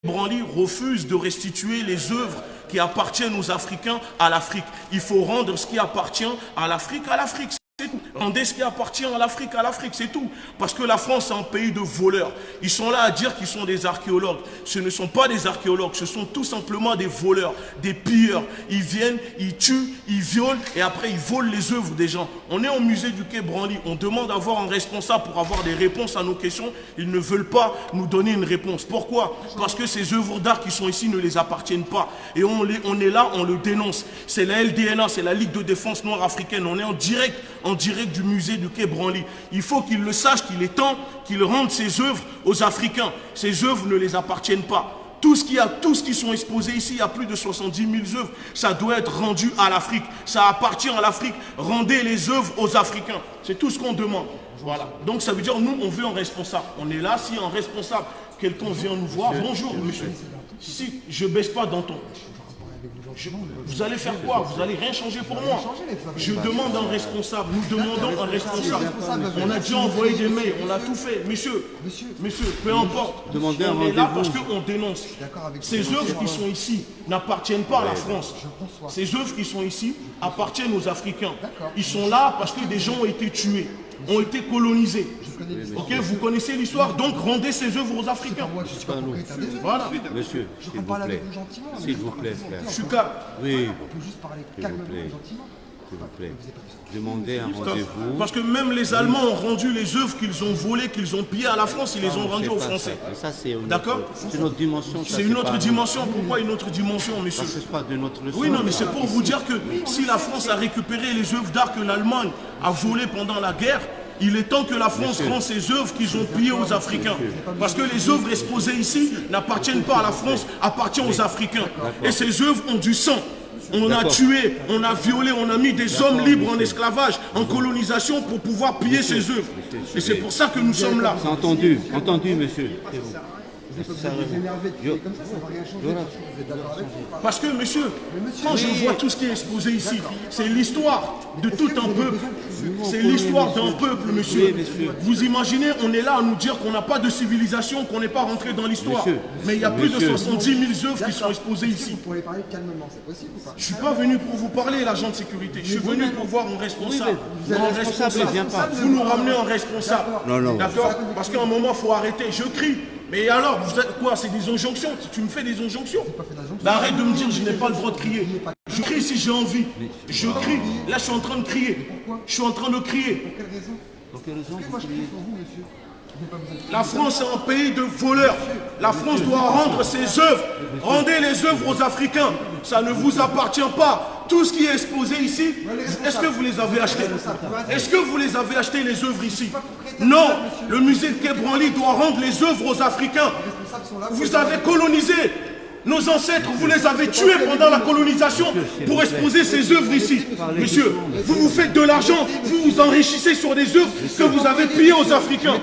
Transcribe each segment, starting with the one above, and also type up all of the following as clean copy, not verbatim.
Branly refuse de restituer les œuvres qui appartiennent aux Africains à l'Afrique. Il faut rendre ce qui appartient à l'Afrique, c'est tout. Rendez ce qui appartient à l'Afrique, c'est tout. Parce que la France est un pays de voleurs. Ils sont là à dire qu'ils sont des archéologues. Ce ne sont pas des archéologues, ce sont tout simplement des voleurs, des pilleurs. Ils viennent, ils tuent, ils violent et après ils volent les œuvres des gens. On est au musée du Quai Branly, on demande à avoir un responsable pour avoir des réponses à nos questions. Ils ne veulent pas nous donner une réponse. Pourquoi? Parce que ces œuvres d'art qui sont ici ne les appartiennent pas. Et on est là, on le dénonce. C'est la LDNA, c'est la Ligue de défense noire africaine. On est en direct du musée du Quai Branly. Il faut qu'ils le sachent qu'il est temps qu'ils rendent ces œuvres aux Africains. Ces œuvres ne les appartiennent pas. Tout ce qui sont exposés ici, il y a plus de 70 000 œuvres. Ça doit être rendu à l'Afrique. Ça appartient à l'Afrique. Rendez les œuvres aux Africains. C'est tout ce qu'on demande. Voilà. Donc ça veut dire, nous, on veut un responsable. On est là, si un responsable, quelqu'un vient nous voir. Bonjour, monsieur. Si je ne baisse pas dans ton... Vous allez faire quoi? Vous allez rien changer pour moi. Je demande un responsable. Nous demandons un responsable. On a déjà envoyé des mails, on a tout fait. Monsieur, peu importe. On est là parce qu'on dénonce. Ces œuvres qui sont ici n'appartiennent pas à la France. Ces œuvres qui sont ici appartiennent aux Africains. Ils sont là parce que des gens ont été tués, ont été colonisés. Ok, vous connaissez l'histoire, donc rendez ces œuvres aux Africains. Voilà. Monsieur, s'il vous plaît, frère. Chuka. Oui. On peut juste parler calmement, gentiment. S'il vous plaît. Demandez un rendez-vous. Parce que même les Allemands ont rendu les œuvres qu'ils ont volées, qu'ils ont pillées à la France, ils les ont rendues aux Français. D'accord? C'est une autre dimension. C'est une autre dimension. Pourquoi une autre dimension, monsieur? Ça, c'est pas de notre leçon. Oui, non, mais c'est pour vous dire que si la France a récupéré les œuvres d'art que l'Allemagne a volées pendant la guerre, il est temps que la France rende ces œuvres qu'ils ont pillées aux Africains. Parce que les œuvres exposées ici n'appartiennent pas à la France, appartiennent aux Africains. Et ces œuvres ont du sang. On a tué, on a violé, on a mis des hommes libres en esclavage, en colonisation pour pouvoir piller ces œuvres. Et c'est pour ça que nous sommes là. C'est entendu, monsieur. Parce que, monsieur, quand je vois tout ce qui est exposé ici, c'est l'histoire de tout un peuple. C'est l'histoire d'un peuple, monsieur. Vous imaginez, on est là à nous dire qu'on n'a pas de civilisation, qu'on n'est pas rentré dans l'histoire. Mais il y a plus de 70 000 œuvres qui sont exposées ici. Vous pourriez parler calmement, c'est possible ou pas? Je ne suis pas venu pour vous parler, l'agent de sécurité. Je suis venu pour voir un responsable. Vous nous ramenez un responsable. D'accord? Parce qu'à un moment, il faut arrêter. Je crie. Mais alors, vous êtes quoi? C'est des injonctions? Tu me fais des injonctions? Ben arrête de me dire que je n'ai pas le droit de crier. Je crie si j'ai envie. Je crie. Là, je suis en train de crier. Je suis en train de crier. Pour quelle raison? Moi, je crie pour vous, monsieur. La France est un pays de voleurs. La France doit rendre ses œuvres. Rendez les œuvres aux Africains. Ça ne vous appartient pas. Tout ce qui est exposé ici, est-ce que vous les avez achetés? Est-ce que vous les avez achetés, les œuvres ici? Non. Le musée de Quai Branly doit rendre les œuvres aux Africains. Vous avez colonisé. Nos ancêtres, vous les avez tués pendant la colonisation pour exposer ces œuvres ici. Monsieur, vous vous faites de l'argent, vous vous enrichissez sur des œuvres que vous avez pillées aux Africains.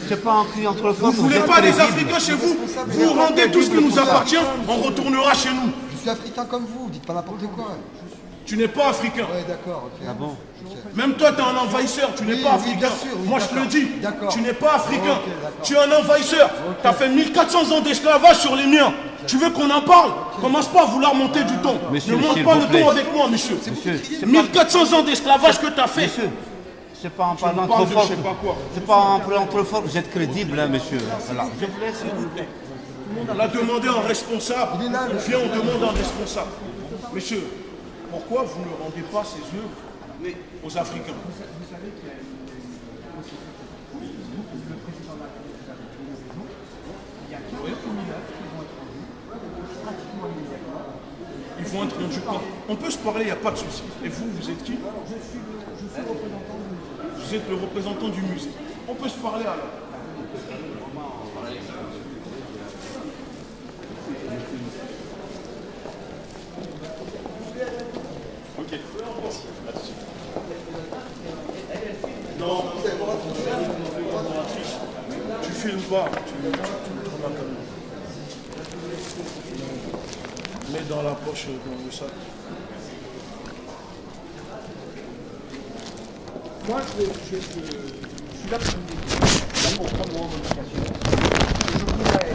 C'est pas un cri entre Vous ne voulez pas des Africains chez vous? Vous rendez tout ce qui nous appartient, on retournera chez nous. Je suis africain comme vous, dites pas n'importe quoi. Tu n'es pas africain. Ouais, d'accord, ok. Ah bon? Même toi, tu es un envahisseur, tu n'es pas africain. Bien sûr, moi, je te le dis, tu n'es pas africain. Okay, tu es un envahisseur. Tu as fait 1400 ans d'esclavage sur les miens. Tu veux qu'on en parle? Commence pas à vouloir monter du ton. Ne monte pas le ton avec moi, monsieur. 1400 ans d'esclavage que tu as fait. C'est pas en parlant trop fort. C'est pas en parlant trop fort que vous êtes crédible, hein, monsieur. Voilà. Je vous laisse, s'il vous plaît. On a demandé un responsable. On vient, on demande un responsable. Monsieur, pourquoi vous ne rendez pas ces œuvres aux Africains? Ils vont être rendus quand? On peut se parler, il n'y a pas de souci. Et vous, vous êtes qui? Je suis le représentant du musée. Vous êtes le représentant du musée. On peut se parler alors. Ok. Non, tu filmes pas. Mets dans la poche dans le sac. Moi, je suis là pour vous aider. Pour prendre vos revendications. Je voudrais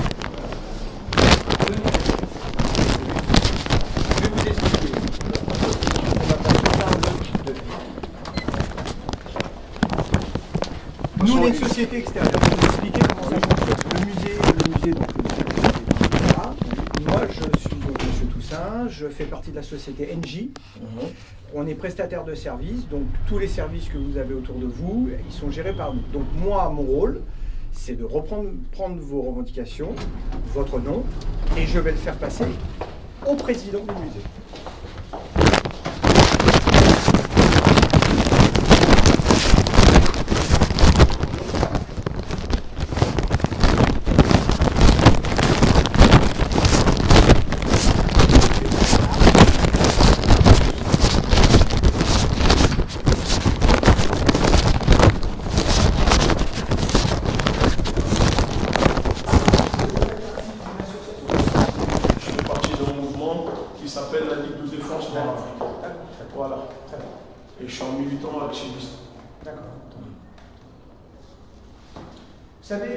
une société extérieure. Je vais vous expliquer comment ça fonctionne. Le musée, donc le musée, voilà. Moi, je suis donc M. Toussaint, je fais partie de la société NJ. On est prestataire de services, donc tous les services que vous avez autour de vous, ils sont gérés par nous. Donc moi, mon rôle, c'est de prendre vos revendications, votre nom, et je vais le faire passer au président du musée. Voilà. Et je suis un militant activiste. D'accord. Vous savez,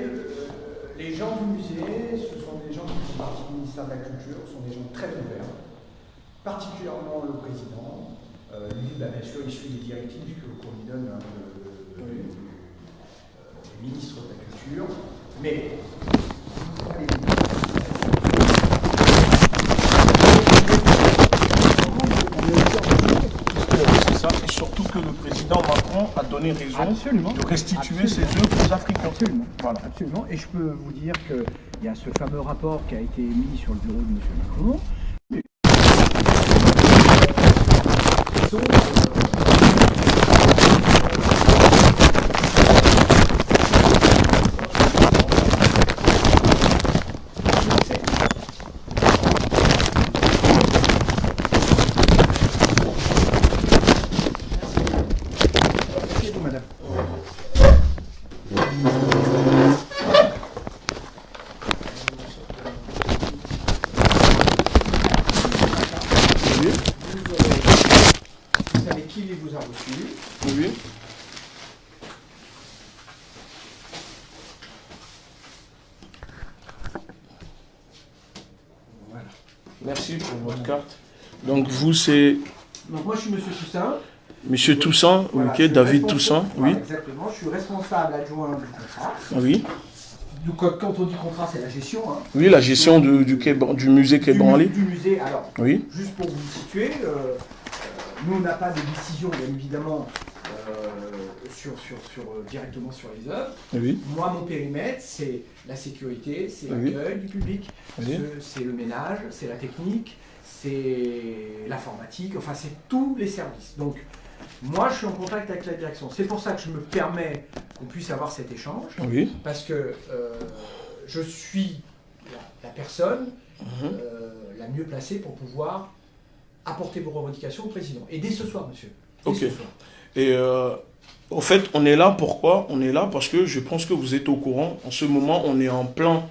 les gens du musée, ce sont des gens qui font partie du ministère de la Culture, ce sont des gens très ouverts, particulièrement le président. Lui, bien sûr, il suit les directives qu'on lui donne le ministre de la Culture. Mais, c'est ça, et surtout que le président Macron a donné raison de restituer ces œuvres aux Africains. Absolument. Voilà. Absolument. Et je peux vous dire qu'il y a ce fameux rapport qui a été mis sur le bureau de M. Macron. Vous savez qui vous a reçu. Oui. Voilà. Merci pour votre carte. Donc vous, c'est... Donc moi je suis M. Toussaint. Monsieur Toussaint, Voilà, ok, David Toussaint, voilà, oui. Exactement, je suis responsable adjoint du contrat. Oui. Donc, quand on dit contrat, c'est la gestion. Hein. Oui, la gestion du musée Quai Branly. Du musée, alors, Oui. juste pour vous situer, nous on n'a pas de décision, bien évidemment, directement sur les œuvres. Oui. Moi, mon périmètre, c'est la sécurité, c'est Oui. l'accueil du public, Oui. c'est le ménage, c'est la technique, c'est l'informatique, enfin c'est tous les services. Donc, moi, je suis en contact avec la direction. C'est pour ça que je me permets qu'on puisse avoir cet échange, Oui. parce que je suis la personne la mieux placée pour pouvoir apporter vos revendications au président. Et dès ce soir, monsieur. Dès Ok. ce soir. Et au fait, on est là, pourquoi? On est là parce que je pense que vous êtes au courant. En ce moment, on est en plein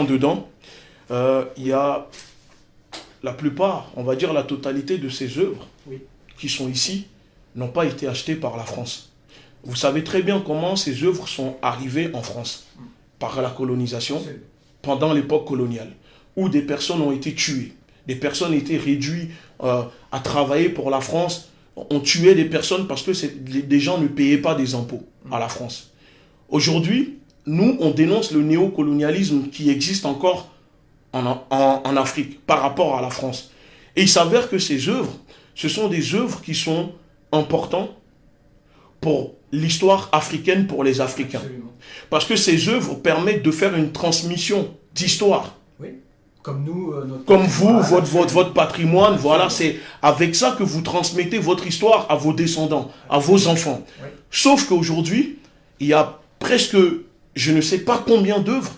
dedans. Il y a la plupart, on va dire la totalité de ces œuvres qui sont ici, n'ont pas été achetées par la France. Vous savez très bien comment ces œuvres sont arrivées en France par la colonisation, pendant l'époque coloniale, où des personnes ont été tuées, des personnes ont été réduites à travailler pour la France. On tuait des personnes parce que des gens ne payaient pas des impôts à la France. Aujourd'hui, nous, on dénonce le néocolonialisme qui existe encore en Afrique par rapport à la France. Et il s'avère que ces œuvres, ce sont des œuvres qui sont importantes pour l'histoire africaine, pour les Africains. Absolument. Parce que ces œuvres permettent de faire une transmission d'histoire. Oui. Comme nous, Comme vous, votre patrimoine, voilà, c'est avec ça que vous transmettez votre histoire à vos descendants, à vos enfants. Oui. Sauf qu'aujourd'hui, il y a presque, je ne sais pas combien d'œuvres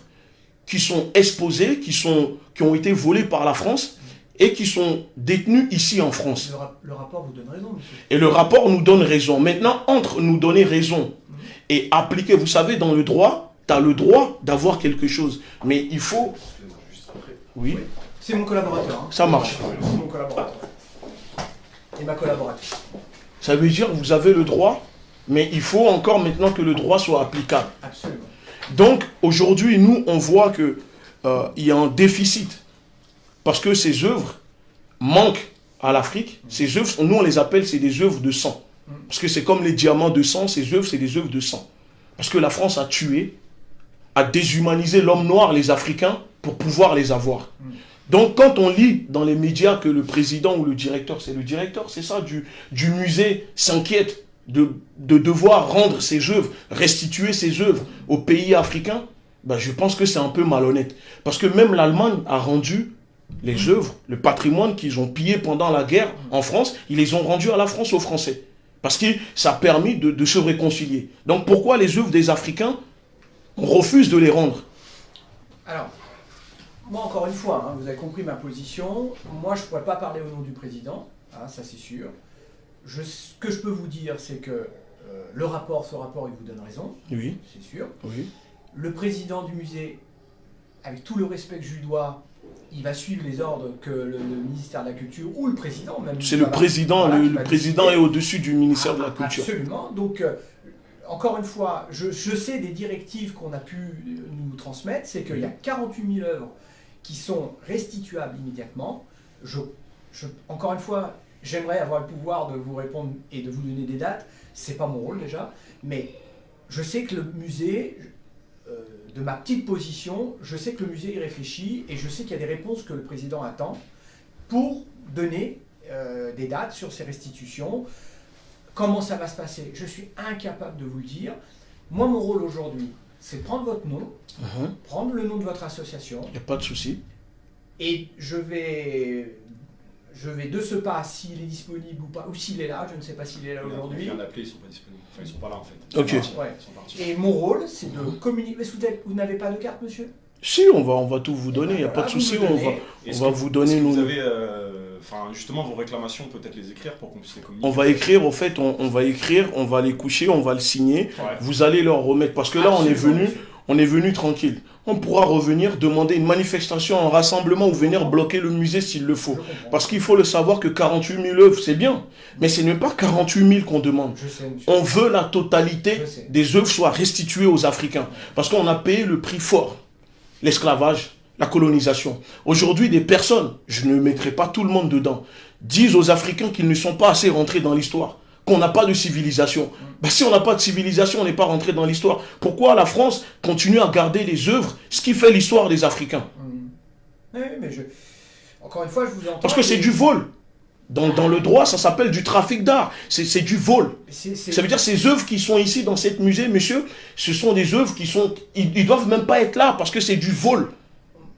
qui sont exposées, qui ont été volées par la France et qui sont détenues ici en France. Le rapport vous donne raison, monsieur. Et le rapport nous donne raison. Maintenant, entre nous donner raison et appliquer, vous savez, dans le droit, tu as le droit d'avoir quelque chose. Mais il faut... Oui. C'est mon collaborateur. Hein. Ça marche. C'est mon collaborateur. Et ma collaboratrice. Ça veut dire que vous avez le droit, mais il faut encore maintenant que le droit soit applicable. Absolument. Donc, aujourd'hui, nous, on voit qu'il y a un déficit. Parce que ces œuvres manquent à l'Afrique. Ces œuvres, nous, on les appelle, c'est des œuvres de sang. Parce que c'est comme les diamants de sang, ces œuvres, c'est des œuvres de sang. Parce que la France a tué, a déshumanisé l'homme noir, les Africains, pour pouvoir les avoir. Donc quand on lit dans les médias que le président ou le directeur, c'est ça, du musée s'inquiète de devoir rendre ses œuvres, restituer ses œuvres aux pays africains, ben je pense que c'est un peu malhonnête. Parce que même l'Allemagne a rendu les œuvres, le patrimoine qu'ils ont pillé pendant la guerre en France, ils les ont rendus à la France, aux Français. Parce que ça a permis de se réconcilier. Donc pourquoi les œuvres des Africains, on refuse de les rendre? Alors, moi encore une fois, hein, vous avez compris ma position. Moi je ne pourrais pas parler au nom du président, hein, ça c'est sûr. Ce que je peux vous dire, c'est que ce rapport, il vous donne raison, oui, c'est sûr. Oui. Le président du musée, avec tout le respect que je lui dois, il va suivre les ordres que le ministère de la Culture ou le président même. C'est le président, voilà, le président est au-dessus du ministère de la Culture. Absolument. Donc, encore une fois, je sais des directives qu'on a pu nous transmettre, c'est qu'il y a 48 000 œuvres qui sont restituables immédiatement. Encore une fois, j'aimerais avoir le pouvoir de vous répondre et de vous donner des dates. C'est pas mon rôle déjà, mais je sais que le musée, de ma petite position, je sais que le musée y réfléchit et je sais qu'il y a des réponses que le président attend pour donner des dates sur ces restitutions. Comment ça va se passer? Je suis incapable de vous le dire. Moi, mon rôle aujourd'hui, c'est prendre votre nom, prendre le nom de votre association. Il n'y a pas de souci. Et je vais de ce pas, s'il est disponible ou pas, ou s'il est là, je ne sais pas s'il est là aujourd'hui. Il vient d'appeler, ils ne sont pas disponibles. Enfin, ils ne sont pas là en fait. Ok. Ouais. Et mon rôle, c'est de communiquer. Vous n'avez pas de carte, monsieur? Si, on va tout vous donner, il n'y a pas de souci, on va vous donner nos... Vous avez, justement, vos réclamations, peut-être les écrire pour qu'on puisse les communiquer. On va écrire, au fait, on va écrire, on va les coucher, on va le signer, vous allez leur remettre, parce que là, on est venu tranquille. On pourra revenir demander une manifestation, un rassemblement ou venir bloquer le musée s'il le faut. Parce qu'il faut le savoir que 48 000 œuvres, c'est bien. Mais ce n'est pas 48 000 qu'on demande. On veut la totalité des œuvres soient restituées aux Africains. Parce qu'on a payé le prix fort. L'esclavage, la colonisation. Aujourd'hui, des personnes, je ne mettrai pas tout le monde dedans, disent aux Africains qu'ils ne sont pas assez rentrés dans l'histoire, qu'on n'a pas de civilisation. Ben, si on n'a pas de civilisation, on n'est pas rentré dans l'histoire. Pourquoi la France continue à garder les œuvres, ce qui fait l'histoire des Africains? Oui, mais encore une fois, je vous entends... Parce que c'est du vol. Dans le droit, ça s'appelle du trafic d'art. C'est du vol. Ça veut dire ces œuvres qui sont ici dans cet musée, monsieur, ce sont des œuvres qui sont... Ils doivent même pas être là parce que c'est du vol.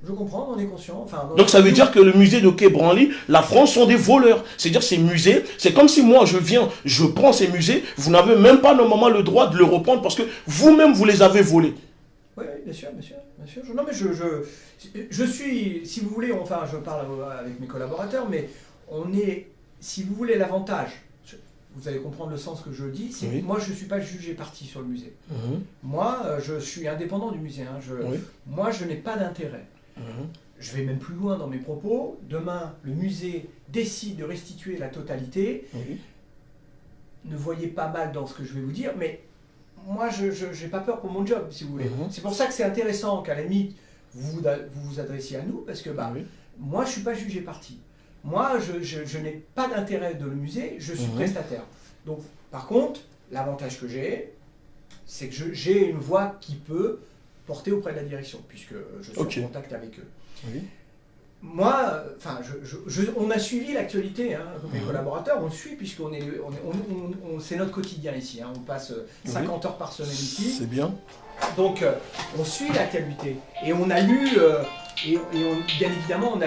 Je comprends, on est conscient. Enfin, donc ça veut dire que le musée de Quai Branly, la France sont des voleurs. C'est-à-dire ces musées, c'est comme si moi je viens, je prends ces musées, vous n'avez même pas normalement le droit de le reprendre parce que vous-même vous les avez volés. Oui, bien sûr, bien sûr. Non mais je suis, si vous voulez, enfin je parle avec mes collaborateurs, mais on est, si vous voulez l'avantage, vous allez comprendre le sens que je dis, c'est que moi je ne suis pas jugé parti sur le musée. Moi je suis indépendant du musée, hein. Moi je n'ai pas d'intérêt. Je vais même plus loin dans mes propos. Demain, le musée décide de restituer la totalité. Ne voyez pas mal dans ce que je vais vous dire, mais moi, je n'ai pas peur pour mon job, si vous voulez. C'est pour ça que c'est intéressant qu'à la limite, vous vous adressiez à nous, parce que moi, je ne suis pas jugé parti. Moi, je n'ai pas d'intérêt de le musée, je suis prestataire. Donc, par contre, l'avantage que j'ai, c'est que j'ai une voix qui peut porté auprès de la direction, puisque je suis en contact avec eux. Moi, enfin, on a suivi l'actualité, hein, mes collaborateurs, on suit, puisqu'on est, c'est notre quotidien ici, hein, on passe 50 heures par semaine ici. C'est bien. Donc, on suit l'actualité, et on a lu, bien évidemment, on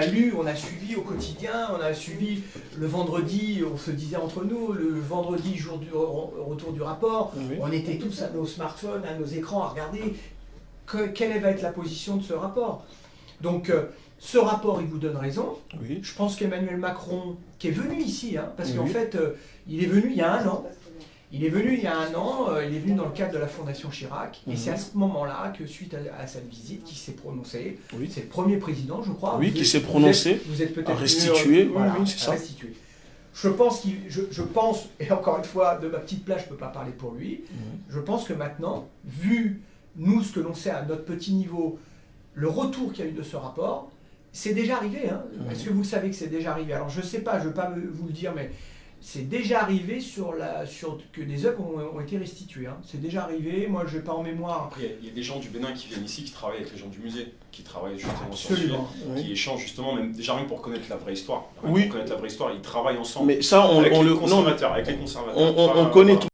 a suivi au quotidien, on a suivi le vendredi, on se disait entre nous, le vendredi, jour du retour du rapport, on était tous à nos smartphones, à nos écrans, à regarder quelle va être la position de ce rapport. Donc, ce rapport, il vous donne raison. Je pense qu'Emmanuel Macron, qui est venu ici, hein, parce qu'en fait, il est venu il y a un an. Il est venu il y a un an, il est venu dans le cadre de la Fondation Chirac, et c'est à ce moment-là que, suite à cette visite, qu'il s'est prononcé. C'est le premier président, je crois. Oui, qui s'est prononcé, vous êtes peut-être à restituer. Voilà, oui, c'est ça. Restituer. Je pense, et encore une fois, de ma petite place, je ne peux pas parler pour lui, je pense que maintenant, vu nous, ce que l'on sait à notre petit niveau, le retour qu'il y a eu de ce rapport, c'est déjà arrivé. Hein. Est-ce que vous savez que c'est déjà arrivé? Alors je ne sais pas, je ne veux pas vous le dire, mais c'est déjà arrivé que des œuvres ont été restituées. Hein. C'est déjà arrivé, moi je n'ai pas en mémoire. Après, il y a des gens du Bénin qui viennent ici, qui travaillent avec les gens du musée, qui travaillent justement sur Absolument. qui échangent justement, même déjà rien pour connaître la vraie histoire. Rien Oui. pour connaître la vraie histoire, ils travaillent ensemble. Mais ça, avec les non, conservateurs, avec les conservateurs. on connaît tout.